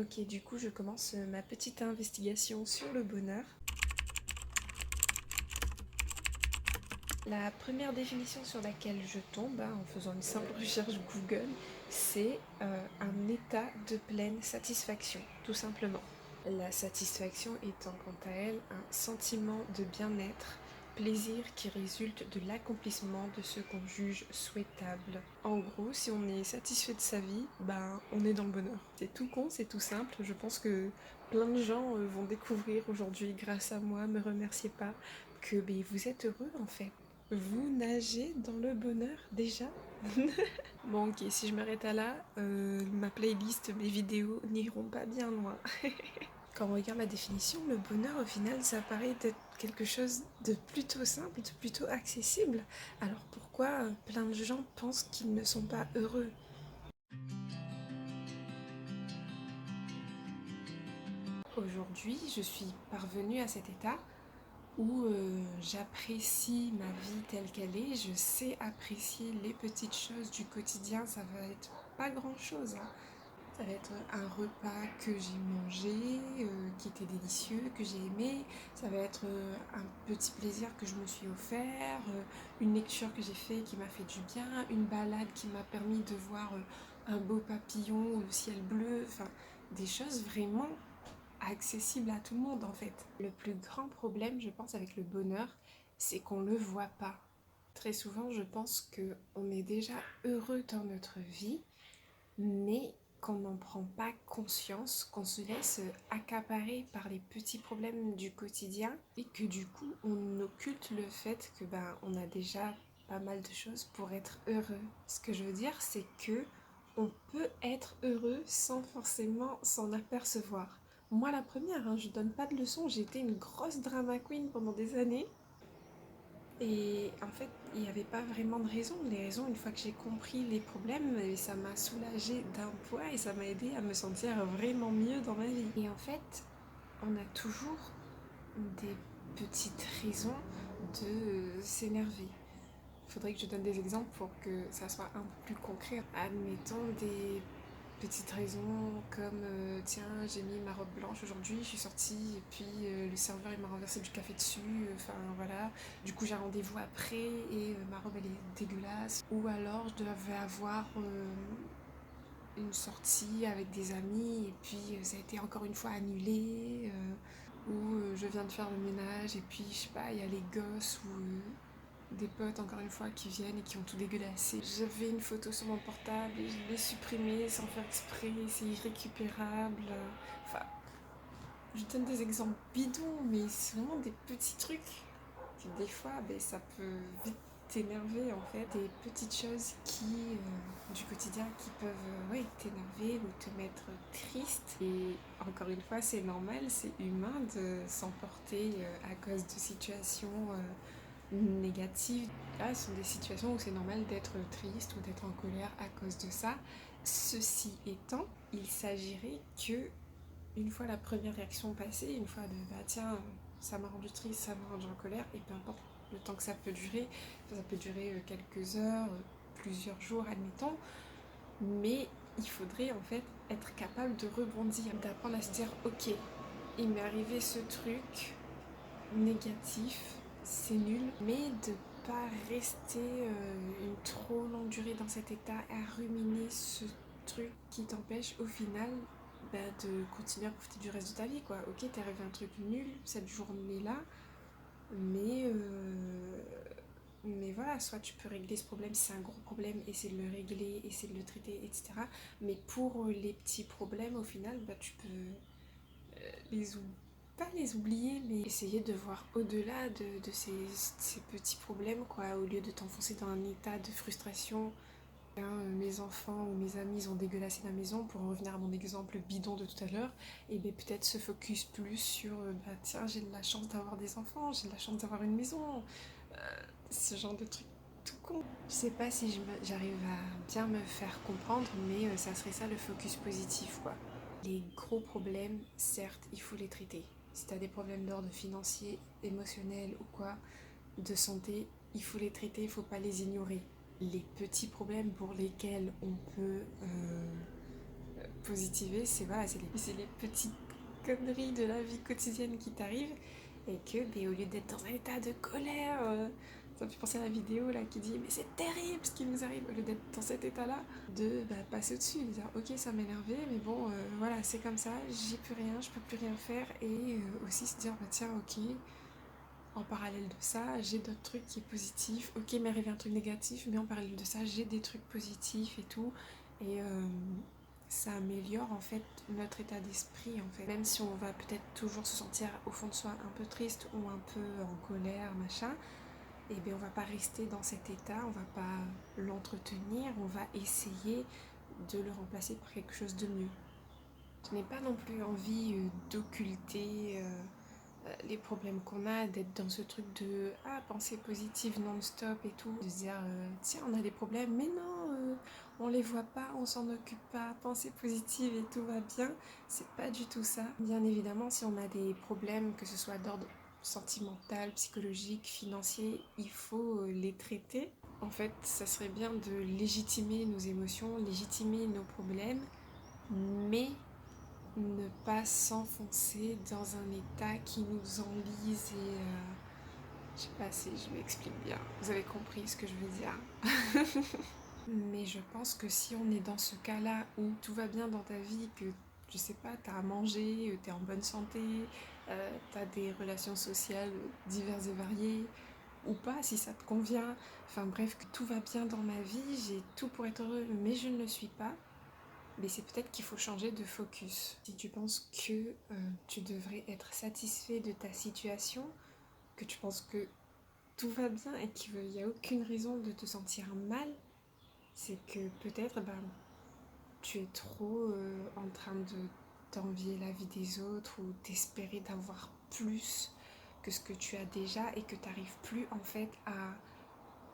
Ok, du coup, je commence ma petite investigation sur le bonheur. La première définition sur laquelle je tombe, en faisant une simple recherche Google, c'est un état de pleine satisfaction, tout simplement. La satisfaction étant quant à elle un sentiment de bien-être, plaisir qui résulte de l'accomplissement de ce qu'on juge souhaitable. En gros, si on est satisfait de sa vie, on est dans le bonheur. C'est tout con, c'est tout simple. Je pense que plein de gens vont découvrir aujourd'hui, grâce à moi, me remerciez pas, que vous êtes heureux en fait. Vous nagez dans le bonheur déjà. Bon ok, si je m'arrête à là, ma playlist, mes vidéos n'iront pas bien loin. Quand on regarde la définition, le bonheur au final ça paraît être quelque chose de plutôt simple, de plutôt accessible. Alors pourquoi plein de gens pensent qu'ils ne sont pas heureux? Aujourd'hui, je suis parvenue à cet état où j'apprécie ma vie telle qu'elle est, je sais apprécier les petites choses du quotidien, ça va être pas grand chose, hein. Ça va être un repas que j'ai mangé, qui était délicieux, que j'ai aimé, ça va être un petit plaisir que je me suis offert, une lecture que j'ai fait qui m'a fait du bien, une balade qui m'a permis de voir un beau papillon ou le ciel bleu, enfin des choses vraiment accessible à tout le monde en fait. Le plus grand problème, je pense, avec le bonheur, c'est qu'on le voit pas. Très souvent, je pense que on est déjà heureux dans notre vie, mais qu'on n'en prend pas conscience, qu'on se laisse accaparer par les petits problèmes du quotidien et que du coup, on occulte le fait que on a déjà pas mal de choses pour être heureux. Ce que je veux dire, c'est que on peut être heureux sans forcément s'en apercevoir. Moi, la première, je donne pas de leçons, j'ai été une grosse drama queen pendant des années. Et en fait, il n'y avait pas vraiment de raison. Les raisons, une fois que j'ai compris les problèmes, ça m'a soulagée d'un poids et ça m'a aidé à me sentir vraiment mieux dans ma vie. Et en fait, on a toujours des petites raisons de s'énerver. Il faudrait que je donne des exemples pour que ça soit un peu plus concret. Admettons des petites raisons comme tiens, j'ai mis ma robe blanche aujourd'hui, je suis sortie et puis le serveur il m'a renversé du café dessus, enfin voilà, du coup j'ai un rendez-vous après et ma robe elle est dégueulasse. Ou alors je devais avoir une sortie avec des amis et puis ça a été encore une fois annulé. Ou je viens de faire le ménage et puis je sais pas, il y a les gosses ou des potes encore une fois qui viennent et qui ont tout dégueulassé. J'avais une photo sur mon portable et je l'ai supprimée sans faire exprès, c'est irrécupérable. Enfin, je donne des exemples bidons, mais c'est vraiment des petits trucs qui des fois ça peut vite t'énerver en fait. Des petites choses qui du quotidien qui peuvent t'énerver ou te mettre triste. Et encore une fois, c'est normal, c'est humain de s'emporter à cause de situations négatives. Là, ce sont des situations où c'est normal d'être triste ou d'être en colère à cause de ça. Ceci étant, il s'agirait que, une fois la première réaction passée, une fois de tiens, ça m'a rendu triste, ça m'a rendu en colère, et peu importe le temps que ça peut durer, ça peut durer quelques heures, plusieurs jours, admettons, mais il faudrait en fait être capable de rebondir, d'apprendre à se dire ok, il m'est arrivé ce truc négatif, c'est nul, mais de pas rester une trop longue durée dans cet état à ruminer ce truc qui t'empêche au final de continuer à profiter du reste de ta vie quoi. Ok, t'es arrivé un truc nul cette journée là, mais mais voilà, soit tu peux régler ce problème si c'est un gros problème, essayer de le régler, essayer de le traiter, etc. Mais pour les petits problèmes, au final, tu peux les oublier, pas les oublier, mais essayer de voir au-delà de ces petits problèmes, quoi, au lieu de t'enfoncer dans un état de frustration. Mes enfants ou mes amis ont dégueulassé la maison, pour en revenir à mon exemple bidon de tout à l'heure, et peut-être se focus plus sur tiens, j'ai de la chance d'avoir des enfants, j'ai de la chance d'avoir une maison, ce genre de truc tout con. Je sais pas si j'arrive à bien me faire comprendre, mais ça serait ça le focus positif, quoi. Les gros problèmes, certes, il faut les traiter. Si t'as des problèmes d'ordre financier, émotionnel ou quoi, de santé, il faut les traiter, il faut pas les ignorer. Les petits problèmes pour lesquels on peut positiver, c'est voilà, c'est les petites conneries de la vie quotidienne qui t'arrivent et que au lieu d'être dans un état de colère, ça me fait penser à la vidéo là qui dit mais c'est terrible ce qui nous arrive, au lieu d'être dans cet état là, de passer au-dessus, de dire ok ça m'énervait mais bon voilà c'est comme ça, j'y peux rien, je peux plus rien faire et aussi se dire bah tiens ok, en parallèle de ça j'ai d'autres trucs qui sont positifs, ok m'est arrivé un truc négatif mais en parallèle de ça j'ai des trucs positifs et tout et ça améliore en fait notre état d'esprit en fait. Même si on va peut-être toujours se sentir au fond de soi un peu triste ou un peu en colère, machin, et bien on va pas rester dans cet état, on va pas l'entretenir, on va essayer de le remplacer par quelque chose de mieux. Je n'ai pas non plus envie d'occulter les problèmes qu'on a, d'être dans ce truc de pensée positive non-stop et tout, de se dire tiens on a des problèmes mais non on les voit pas, on s'en occupe pas, pensée positive et tout va bien, c'est pas du tout ça. Bien évidemment si on a des problèmes que ce soit d'ordre sentimental, psychologique, financier, il faut les traiter. En fait ça serait bien de légitimer nos émotions, légitimer nos problèmes, mais ne pas s'enfoncer dans un état qui nous enlise et je sais pas si je m'explique bien. Vous avez compris ce que je veux dire. Mais je pense que si on est dans ce cas-là où tout va bien dans ta vie, que je sais pas, t'as à manger, t'es en bonne santé, t'as des relations sociales diverses et variées, ou pas si ça te convient, enfin bref, que tout va bien dans ma vie, j'ai tout pour être heureux, mais je ne le suis pas, mais c'est peut-être qu'il faut changer de focus. Si tu penses que tu devrais être satisfait de ta situation, que tu penses que tout va bien et qu'il n'y a aucune raison de te sentir mal, c'est que peut-être tu es trop en train de t'envier la vie des autres ou d'espérer d'avoir plus que ce que tu as déjà et que tu n'arrives plus en fait à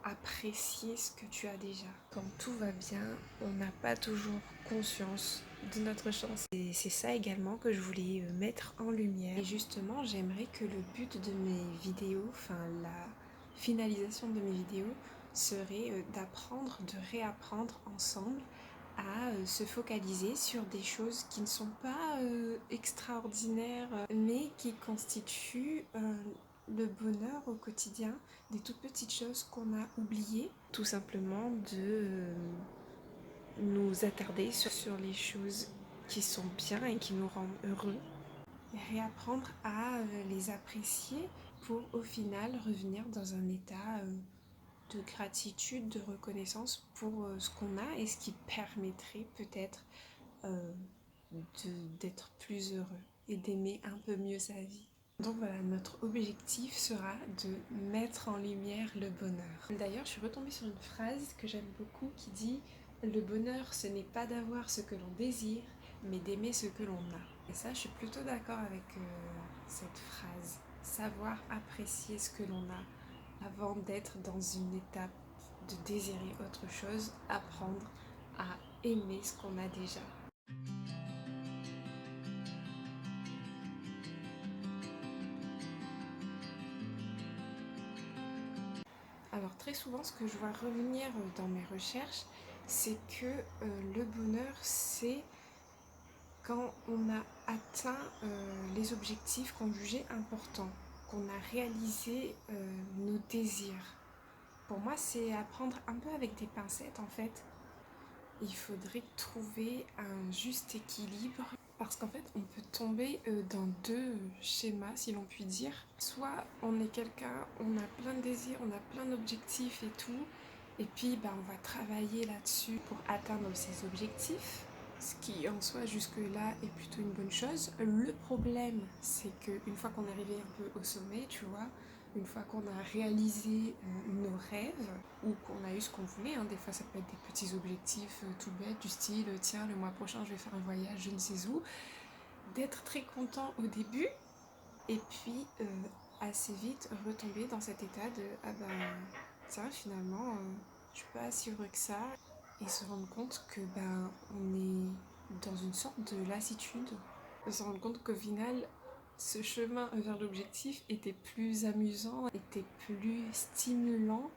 apprécier ce que tu as déjà. Quand tout va bien, on n'a pas toujours conscience de notre chance. Et c'est ça également que je voulais mettre en lumière. Et justement, j'aimerais que le but de mes vidéos, enfin la finalisation de mes vidéos, serait d'apprendre, de réapprendre ensemble à se focaliser sur des choses qui ne sont pas extraordinaires, mais qui constituent le bonheur au quotidien, des toutes petites choses qu'on a oubliées, tout simplement de nous attarder sur les choses qui sont bien et qui nous rendent heureux, et réapprendre à les apprécier pour au final revenir dans un état de gratitude, de reconnaissance pour ce qu'on a et ce qui permettrait peut-être euh, d'être plus heureux et d'aimer un peu mieux sa vie. Donc voilà, notre objectif sera de mettre en lumière le bonheur. D'ailleurs, je suis retombée sur une phrase que j'aime beaucoup qui dit « Le bonheur, ce n'est pas d'avoir ce que l'on désire, mais d'aimer ce que l'on a ». Et ça, je suis plutôt d'accord avec cette phrase. Savoir apprécier ce que l'on a avant d'être dans une étape de désirer autre chose, apprendre à aimer ce qu'on a déjà. Alors très souvent, ce que je vois revenir dans mes recherches, c'est que le bonheur, c'est quand on a atteint les objectifs qu'on jugeait importants, qu'on a réalisé nos désirs. Pour moi, c'est à prendre un peu avec des pincettes en fait. Il faudrait trouver un juste équilibre parce qu'en fait on peut tomber dans deux schémas si l'on peut dire. Soit on est quelqu'un, on a plein de désirs, on a plein d'objectifs et tout, et puis on va travailler là-dessus pour atteindre ces objectifs, ce qui en soi jusque là est plutôt une bonne chose. Le problème c'est qu'une fois qu'on est arrivé un peu au sommet, tu vois, une fois qu'on a réalisé nos rêves ou qu'on a eu ce qu'on voulait, des fois ça peut être des petits objectifs tout bêtes du style tiens le mois prochain je vais faire un voyage je ne sais où, d'être très content au début et puis assez vite retomber dans cet état de tiens finalement je suis pas si heureux que ça et se rendre compte que on est dans une sorte de lassitude, et se rendre compte qu'au final ce chemin vers l'objectif était plus amusant, était plus stimulant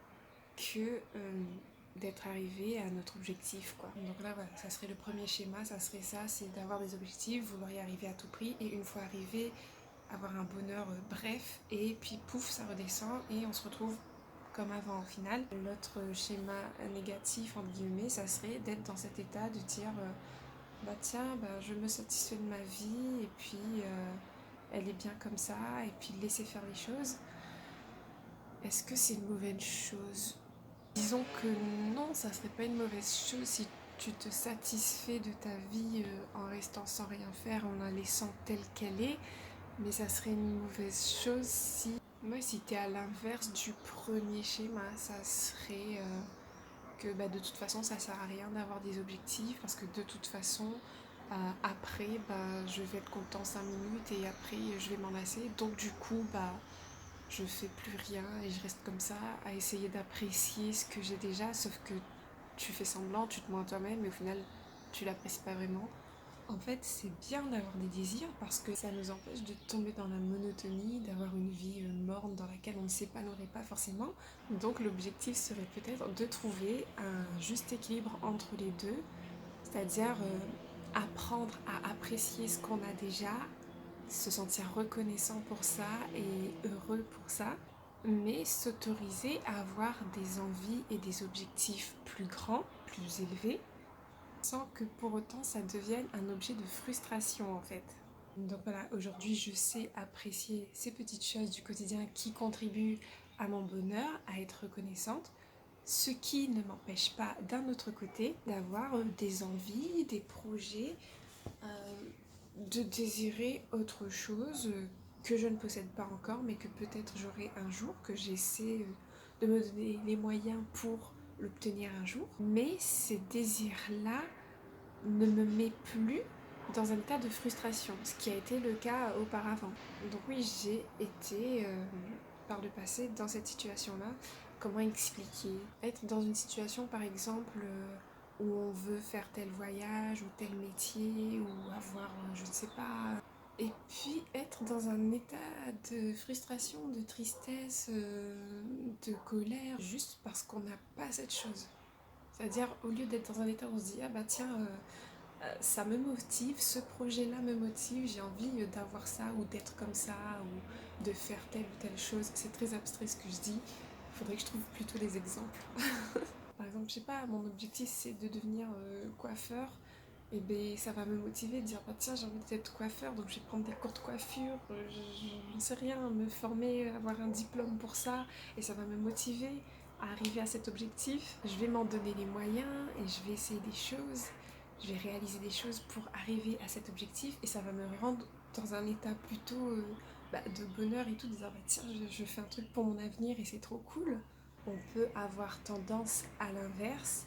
que d'être arrivé à notre objectif quoi. Donc là voilà, ça serait le premier schéma, ça serait ça, c'est d'avoir des objectifs, vouloir y arriver à tout prix et une fois arrivé, avoir un bonheur bref et puis pouf ça redescend et on se retrouve comme avant au final. L'autre schéma négatif entre guillemets, ça serait d'être dans cet état de dire bah tiens, bah, je me satisfais de ma vie et puis elle est bien comme ça et puis laisser faire les choses. Est-ce que c'est une mauvaise chose? Disons que non, ça serait pas une mauvaise chose si tu te satisfais de ta vie en restant sans rien faire, en la laissant telle qu'elle est, mais ça serait une mauvaise chose si... Moi, si t'es à l'inverse du premier schéma, ça serait que bah, de toute façon, ça sert à rien d'avoir des objectifs parce que de toute façon, après, bah, je vais être content 5 minutes et après, je vais m'en lasser. Donc, du coup, bah, je fais plus rien et je reste comme ça à essayer d'apprécier ce que j'ai déjà, sauf que tu fais semblant, tu te mens à toi-même mais au final, tu l'apprécies pas vraiment. En fait, c'est bien d'avoir des désirs parce que ça nous empêche de tomber dans la monotonie, d'avoir une vie morne dans laquelle on ne s'épanouirait pas forcément. Donc l'objectif serait peut-être de trouver un juste équilibre entre les deux, c'est-à-dire apprendre à apprécier ce qu'on a déjà, se sentir reconnaissant pour ça et heureux pour ça, mais s'autoriser à avoir des envies et des objectifs plus grands, plus élevés, sans que pour autant ça devienne un objet de frustration en fait. Donc voilà, aujourd'hui je sais apprécier ces petites choses du quotidien qui contribuent à mon bonheur, à être reconnaissante, ce qui ne m'empêche pas d'un autre côté d'avoir des envies, des projets, de désirer autre chose que je ne possède pas encore mais que peut-être j'aurai un jour, que j'essaie de me donner les moyens pour l'obtenir un jour. Mais ces désirs-là ne me met plus dans un état de frustration, ce qui a été le cas auparavant. Donc oui, j'ai été par le passé dans cette situation-là. Comment expliquer? Être dans une situation par exemple où on veut faire tel voyage ou tel métier ou avoir, je ne sais pas, et puis être dans un état de frustration, de tristesse, de colère, juste parce qu'on n'a pas cette chose. C'est-à-dire, au lieu d'être dans un état où on se dit, ah bah tiens, ça me motive, ce projet-là me motive, j'ai envie d'avoir ça ou d'être comme ça ou de faire telle ou telle chose. C'est très abstrait ce que je dis, il faudrait que je trouve plutôt des exemples. Par exemple, je sais pas, mon objectif c'est de devenir coiffeur, et ben ça va me motiver de dire bah tiens j'ai envie d'être coiffeur donc je vais prendre des cours de coiffure, j'en sais rien, me former, avoir un diplôme pour ça et ça va me motiver à arriver à cet objectif. Je vais m'en donner les moyens et je vais essayer des choses, je vais réaliser des choses pour arriver à cet objectif et ça va me rendre dans un état plutôt de bonheur et tout, de dire bah tiens je fais un truc pour mon avenir et c'est trop cool. On peut avoir tendance à l'inverse,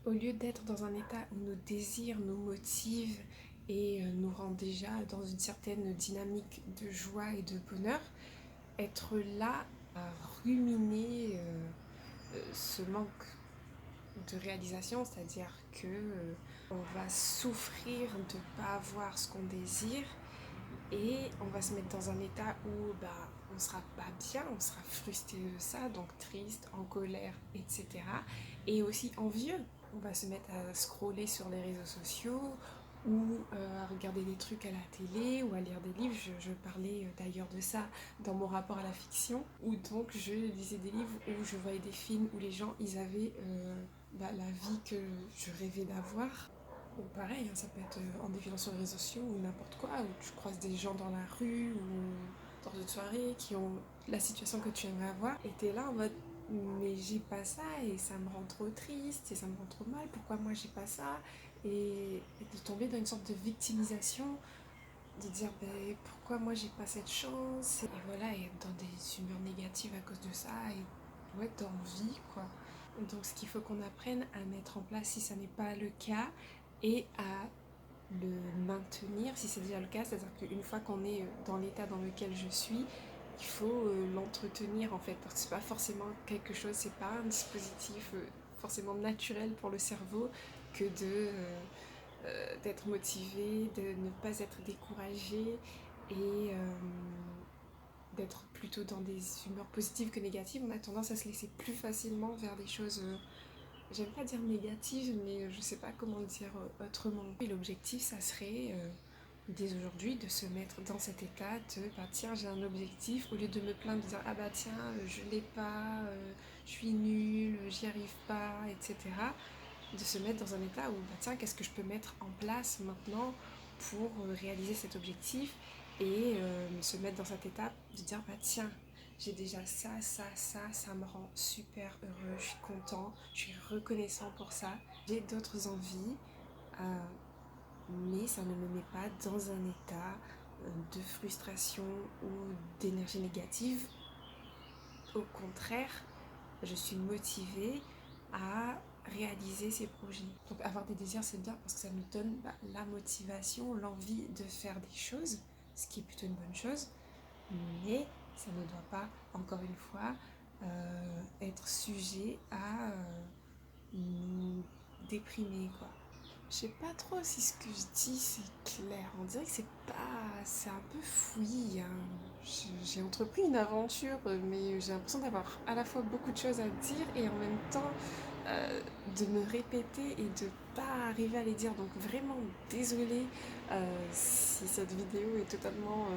au lieu d'être dans un état où nos désirs nous motivent et nous rendent déjà dans une certaine dynamique de joie et de bonheur, être là à ruminer ce manque de réalisation, c'est-à-dire que on va souffrir de ne pas avoir ce qu'on désire et on va se mettre dans un état où on sera pas bien, on sera frustré de ça, donc triste, en colère, etc. Et aussi envieux. On va se mettre à scroller sur les réseaux sociaux ou à regarder des trucs à la télé ou à lire des livres. Je parlais d'ailleurs de ça dans mon rapport à la fiction, où donc je lisais des livres où je voyais des films où les gens ils avaient la vie que je rêvais d'avoir. Ou pareil, hein, ça peut être en défilant sur les réseaux sociaux ou n'importe quoi, où tu croises des gens dans la rue ou dans une soirée qui ont la situation que tu aimerais avoir, et t'es là en mode mais j'ai pas ça et ça me rend trop triste et ça me rend trop mal, pourquoi moi j'ai pas ça, et de tomber dans une sorte de victimisation, de dire ben, pourquoi moi j'ai pas cette chance, et voilà, et être dans des humeurs négatives à cause de ça, et ouais, d'envie quoi. Donc ce qu'il faut qu'on apprenne à mettre en place si ça n'est pas le cas, et à le maintenir si c'est déjà le cas, c'est-à-dire qu'une fois qu'on est dans l'état dans lequel je suis, il faut l'entretenir en fait, parce que c'est pas forcément quelque chose, c'est pas un dispositif forcément naturel pour le cerveau que d'être motivé, de ne pas être découragé et d'être plutôt dans des humeurs positives que négatives. On a tendance à se laisser plus facilement vers des choses j'aime pas dire négative, mais je sais pas comment dire autrement. Et l'objectif, ça serait dès aujourd'hui de se mettre dans cet état de bah tiens, j'ai un objectif, au lieu de me plaindre, de dire ah bah tiens, je l'ai pas, je suis nulle, j'y arrive pas, etc. De se mettre dans un état où bah tiens, qu'est-ce que je peux mettre en place maintenant pour réaliser cet objectif et se mettre dans cet état de dire bah tiens, j'ai déjà ça me rend super heureux, je suis content, je suis reconnaissant pour ça. J'ai d'autres envies, euh, mais ça ne me met pas dans un état de frustration ou d'énergie négative. Au contraire, je suis motivée à réaliser ces projets. Donc avoir des désirs, c'est bien parce que ça nous donne bah, la motivation, l'envie de faire des choses, ce qui est plutôt une bonne chose, mais ça ne doit pas, encore une fois, être sujet à nous déprimer, quoi. Je sais pas trop si ce que je dis c'est clair. On dirait que c'est pas. C'est un peu fouillis, hein. J'ai entrepris une aventure, mais j'ai l'impression d'avoir à la fois beaucoup de choses à dire et en même temps de me répéter et de pas arriver à les dire. Donc vraiment désolée si cette vidéo est totalement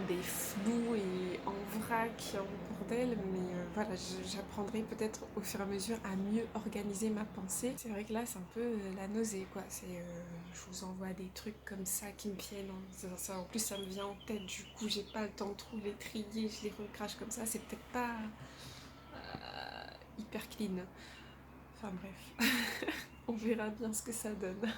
des flous et en vrac, en bordel, mais voilà, j'apprendrai peut-être au fur et à mesure à mieux organiser ma pensée. C'est vrai que là, c'est un peu la nausée, quoi. Je vous envoie des trucs comme ça qui me viennent. En plus, ça me vient en tête, du coup, j'ai pas le temps de trop les trier, je les recrache comme ça. C'est peut-être pas hyper clean. Enfin bref, on verra bien ce que ça donne.